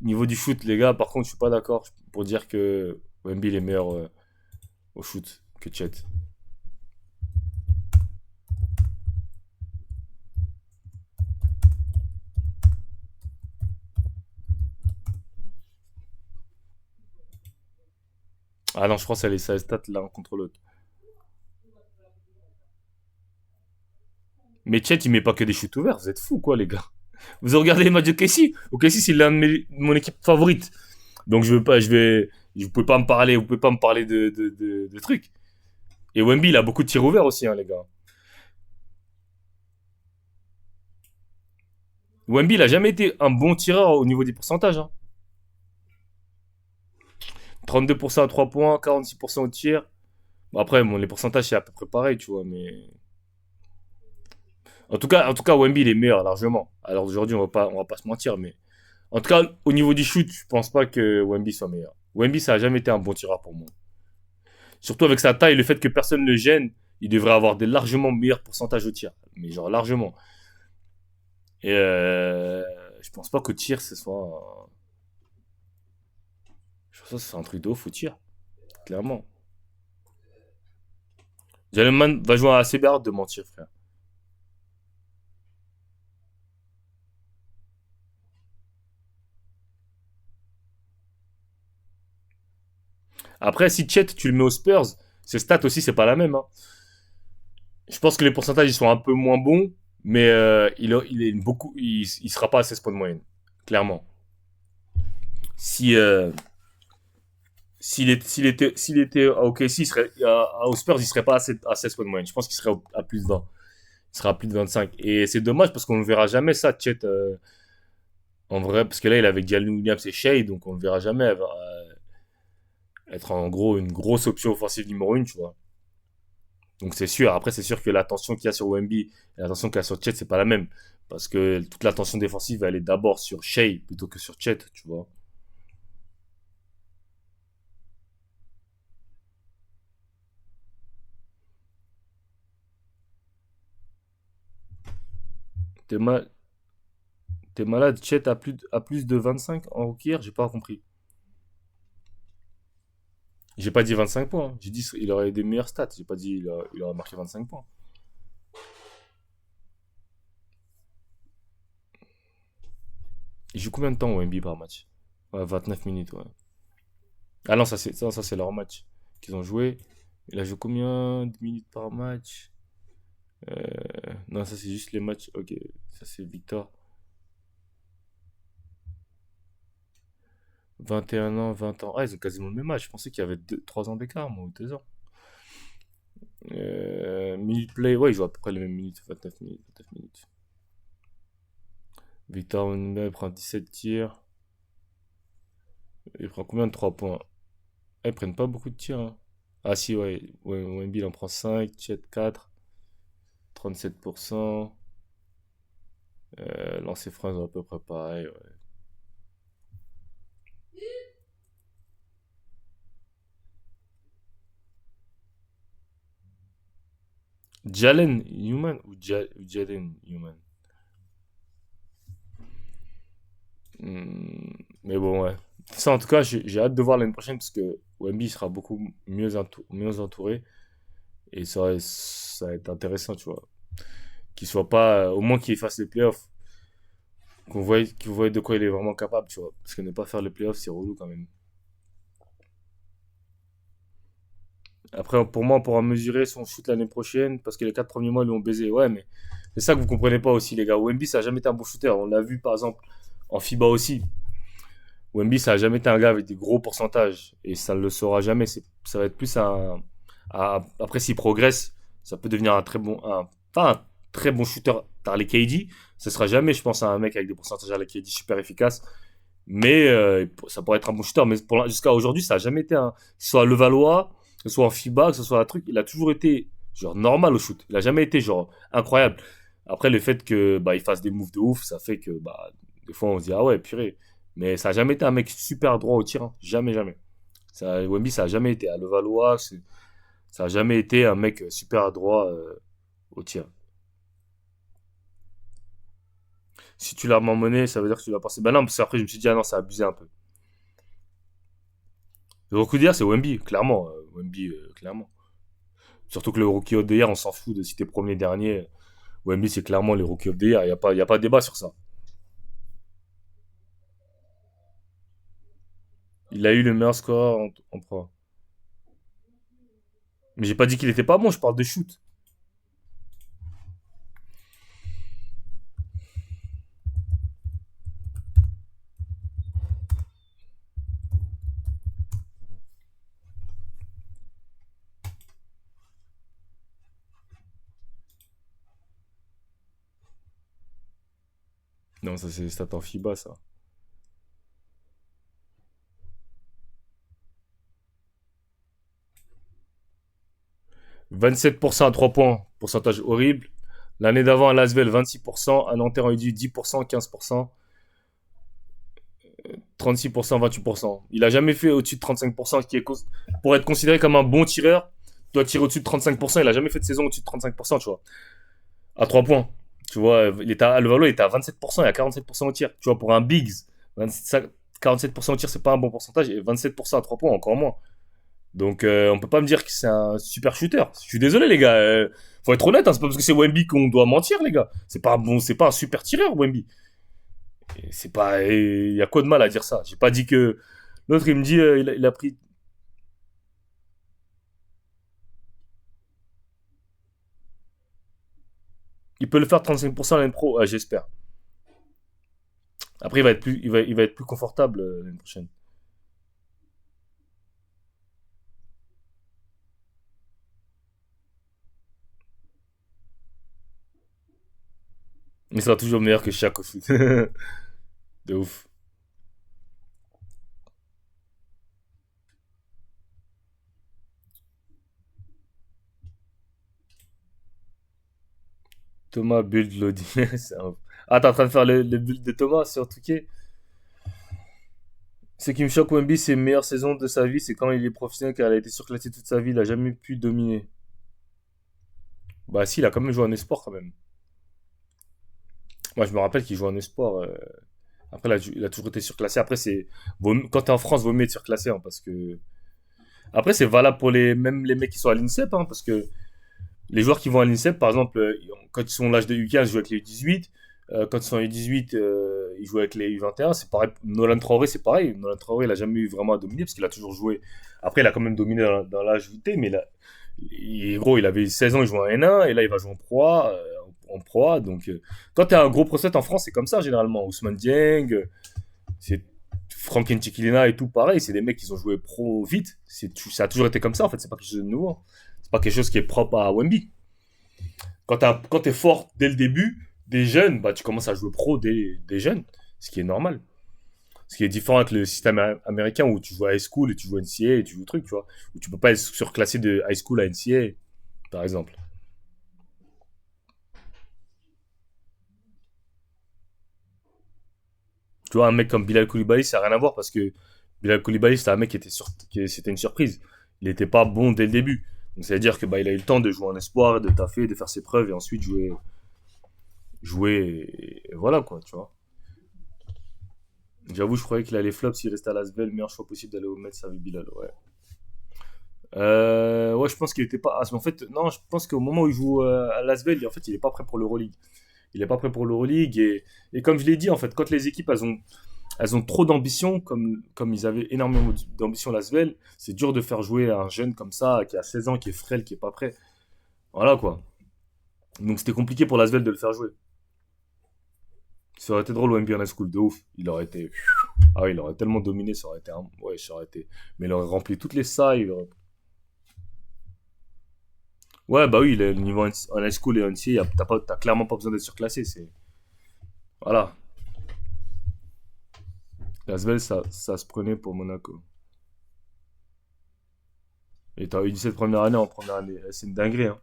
niveau du shoot, les gars, par contre, je suis pas d'accord pour dire que Wemby il est meilleur au shoot que Chet. Ah non, je pense qu'elle est sa stat l'un contre l'autre. Mais Chet, il met pas que des shoots ouverts. Vous êtes fous, quoi, les gars. Vous avez regardé les matchs de Casey? Ok, c'est l'un de mon équipe favorite. Donc je veux pas, vous pouvez pas me parler, vous pouvez pas me parler de trucs. Et Wemby, il a beaucoup de tirs ouverts aussi, hein, les gars. Wemby, il a jamais été un bon tireur au niveau des pourcentages, hein. 32% à 3 points, 46% au tir. Bon, après, bon, les pourcentages, c'est à peu près pareil, tu vois, mais. En tout cas, Wemby, il est meilleur, largement. Alors aujourd'hui, on va pas se mentir, mais. En tout cas, au niveau du shoot, je pense pas que Wemby soit meilleur. Wemby, ça a jamais été un bon tireur pour moi. Surtout avec sa taille, le fait que personne ne le gêne, il devrait avoir des largement meilleurs pourcentages au tir. Mais genre largement. Et je pense pas qu'au tir, ce soit. Je pense que c'est un truc de ouf au tir, clairement. Jalen Man va jouer à assez bien de mentir, frère. Après, si Chet, tu le mets aux Spurs, ses stats aussi, c'est pas la même, hein. Je pense que les pourcentages, ils sont un peu moins bons, mais il sera pas à 16 points de moyenne. Clairement. Si, s'il était à OKC, aux Spurs, il serait pas à 16 points de moyenne. Je pense qu'il serait à plus de 20. Il sera à plus de 25. Et c'est dommage parce qu'on ne verra jamais ça, Chet, en vrai, parce que là, il est avec Jalen Williams et Shea, donc on ne le verra jamais être en gros une grosse option offensive numéro 1, tu vois. Donc c'est sûr. Après, c'est sûr que l'attention qu'il y a sur Wemby et l'attention qu'il y a sur Chet, c'est pas la même. Parce que toute l'attention défensive, elle est d'abord sur Shea plutôt que sur Chet, tu vois. T'es mal, t'es malade, Chet a plus de 25 en rookie, j'ai pas compris. J'ai pas dit 25 points, hein. J'ai dit il aurait des meilleures stats. J'ai pas dit il aurait marqué 25 points. Il joue combien de temps Wemby par match? Ouais, 29 minutes, ouais. Ah non, ça, c'est leur match qu'ils ont joué. Il a joué combien de minutes par match? Non, ça c'est juste les matchs. Ok, ça c'est Victor. 21 ans, 20 ans. Ah, ils ont quasiment le même âge. Je pensais qu'il y avait 3 ans d'écart, moi, ou 2 ans. Minute play, ouais, ils jouent à peu près les mêmes minutes. 29 minutes, 29 minutes. Victor Wembanyama prend 17 tirs. Il prend combien de 3 points? Ah, ils prennent pas beaucoup de tirs, hein. Ah si, ouais, ouais, Wemby il en prend 5, Chet 4, 37%. Lancer franc, à peu près pareil, ouais. Jalen Newman ou Jalen Newman? Mais bon, ouais. Ça, en tout cas, j'ai hâte de voir l'année prochaine parce que Wemby sera beaucoup mieux entouré et ça va être intéressant, tu vois. Qu'il soit pas, au moins qu'il fasse les playoffs, qu'il voit de quoi il est vraiment capable, tu vois. Parce que ne pas faire les playoffs, c'est relou quand même. Après, pour moi, on pourra mesurer son shoot l'année prochaine parce que les 4 premiers mois lui ont baisé. Ouais, mais c'est ça que vous comprenez pas aussi, les gars. Wemby, ça a jamais été un bon shooter. On l'a vu, par exemple, en FIBA aussi. Wemby, ça a jamais été un gars avec des gros pourcentages et ça ne le sera jamais. Ça va être plus après, s'il progresse, ça peut devenir un très bon, pas un très bon shooter par les KD. Ce sera jamais, je pense, un mec avec des pourcentages à la KD super efficaces. Mais ça pourrait être un bon shooter. Mais jusqu'à aujourd'hui, ça a jamais été que ce soit à Levallois, que ce soit en FIBA, que ce soit un truc. Il a toujours été genre normal au shoot. Il a jamais été genre incroyable. Après, le fait que bah, il fasse des moves de ouf, ça fait que bah, des fois on se dit ah ouais, purée. Mais ça a jamais été un mec super droit au tir, hein. Jamais, jamais. Wemby, ça a jamais été. À Levallois, ça a jamais été un mec super droit au tir. Si tu l'as marmonné, ça veut dire que tu l'as passé. Ben non, parce qu'après, je me suis dit, ah non, c'est abusé un peu. Le rookie d'hier, c'est Wemby, clairement. Wemby, clairement. Surtout que le rookie of the year, on s'en fout de si t'es premier, dernier. Wemby, c'est clairement le rookie of the year. Y a pas de débat sur ça. Il a eu le meilleur score en pro. Mais j'ai pas dit qu'il était pas bon, je parle de shoot. Non, ça c'est stat en FIBA, ça. 27% à 3 points, pourcentage horrible. L'année d'avant à Lasvel, 26%. À Nanterre, on a dit 10%, 15%, 36%, 28%. Il a jamais fait au-dessus de 35%, pour être considéré comme un bon tireur, il doit tirer au-dessus de 35%. Il a jamais fait de saison au-dessus de 35%, tu vois. À 3 points. Tu vois, le Valo, il était à 27%, il a 47% au tir. Tu vois, pour un Bigs, 47% au tir, c'est pas un bon pourcentage. Et 27% à 3 points, encore moins. Donc, on peut pas me dire que c'est un super shooter. Je suis désolé, les gars. Faut être honnête, hein, c'est pas parce que c'est Wemby qu'on doit mentir, les gars. C'est pas bon, c'est pas un super tireur, Wemby. Et c'est pas, il y a quoi de mal à dire ça. J'ai pas dit que l'autre, il me dit, il a pris. Il peut le faire 35% à l'année pro. Ah, j'espère. Après, il va être plus confortable l'année prochaine. Mais il sera toujours meilleur que Shaq au foot. De ouf. Thomas build loading. Ah, t'es en train de faire le build de Thomas sur Touquet. Ce qui me choque, Wemby, c'est meilleure saison de sa vie, c'est quand il est professionnel, car il a été surclassé toute sa vie, il a jamais pu dominer. Bah si, il a quand même joué en espoir quand même. Moi, je me rappelle qu'il jouait en espoir. Après, il a toujours été surclassé. Après, quand t'es en France, vaut mieux être surclassé, hein, parce que. Après, c'est valable pour même les mecs qui sont à l'INSEP, hein, parce que les joueurs qui vont à l'INSEP, par exemple, quand ils sont l'âge de U15, ils jouent avec les U18. Quand ils sont U18, ils jouent avec les U21. C'est pareil. Nolan Traoré, c'est pareil. Nolan Traoré, il a jamais eu vraiment à dominer parce qu'il a toujours joué. Après, il a quand même dominé dans l'âge UT, mais là, gros, il avait 16 ans, il jouait en N1, et là, il va jouer en Pro A. En Pro A, donc, quand t'es un gros prospect en France, c'est comme ça généralement. Ousmane Dieng, c'est Franck Ntilikina et tout, pareil. C'est des mecs qui ont joué pro vite. Ça a toujours été comme ça, en fait. C'est pas quelque chose de nouveau. C'est pas quelque chose qui est propre à Wemby. Quand t'es fort dès le début, des jeunes, bah, tu commences à jouer pro des jeunes, ce qui est normal. Ce qui est différent avec le système américain où tu joues à high school et tu joues à NCAA et tu joues truc, tu vois. Où tu peux pas être surclassé de high school à NCAA, par exemple. Tu vois, un mec comme Bilal Koulibaly, ça n'a rien à voir parce que Bilal Koulibaly, c'était un mec c'était une surprise. Il n'était pas bon dès le début. Donc, c'est-à-dire que bah, il a eu le temps de jouer en espoir, de taffer, de faire ses preuves et ensuite jouer et voilà quoi, tu vois. J'avoue, je croyais qu'il allait flop s'il restait à Lasvel. Meilleur choix possible d'aller au Mets avec Bilal, ouais. Ouais, je pense qu'il était pas. En fait, non, je pense qu'au moment où il joue à Lasvel, en fait, il est pas prêt pour l'Euroleague. Il est pas prêt pour l'Euroleague et comme je l'ai dit, en fait, quand les équipes elles ont trop d'ambition, comme ils avaient énormément d'ambition à Lasvel, c'est dur de faire jouer un jeune comme ça, qui a 16 ans, qui est frêle, qui est pas prêt. Voilà quoi. Donc c'était compliqué pour Lasvel de le faire jouer. Ça aurait été drôle au NBA School, de ouf. Il aurait été. Ah oui, il aurait tellement dominé, ça aurait été. Ouais, ça aurait été. Mais il aurait rempli toutes les salles. Ouais, bah oui, le niveau en high school et en NCA, t'as clairement pas besoin d'être surclassé. Voilà. Lasvel, ça se prenait pour Monaco. Et t'as eu 17 première année en première année. C'est une dinguerie, hein.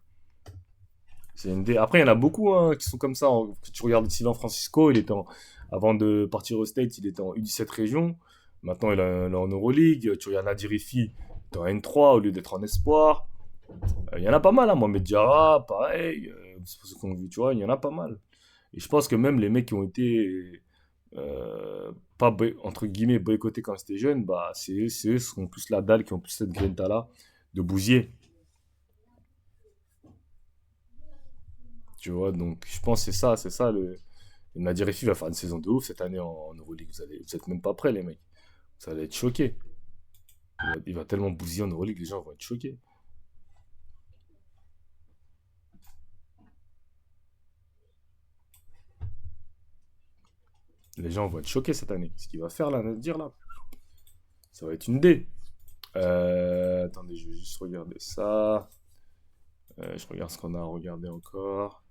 Après, il y en a beaucoup hein, qui sont comme ça. Tu regardes Sylvain Francisco, avant de partir au States, il était en U17 région. Maintenant, il est en Euroleague. Tu regardes Nadir Rifi, il est en N3 au lieu d'être en espoir. Il y en a pas mal, hein. Mohamed Diarra, pareil. C'est pour ceux qu'on vu, tu vois, il y en a pas mal. Et je pense que même les mecs qui ont été, pas, entre guillemets, boycottés quand c'était jeune, bah, c'est eux qui ont plus la dalle, qui ont plus cette grinta-là de bousiller. Tu vois, donc je pense que c'est ça le. Il m'a dit, Refi va faire une saison de ouf cette année en Euroleague. Vous êtes même pas prêts, les mecs. Vous allez être choqués. Il va tellement bousiller en Euroleague, les gens vont être choqués. Les gens vont être choqués cette année. Ce qu'il va faire là, dire là, ça va être une D. Attendez, je vais juste regarder ça. Je regarde ce qu'on a regardé encore.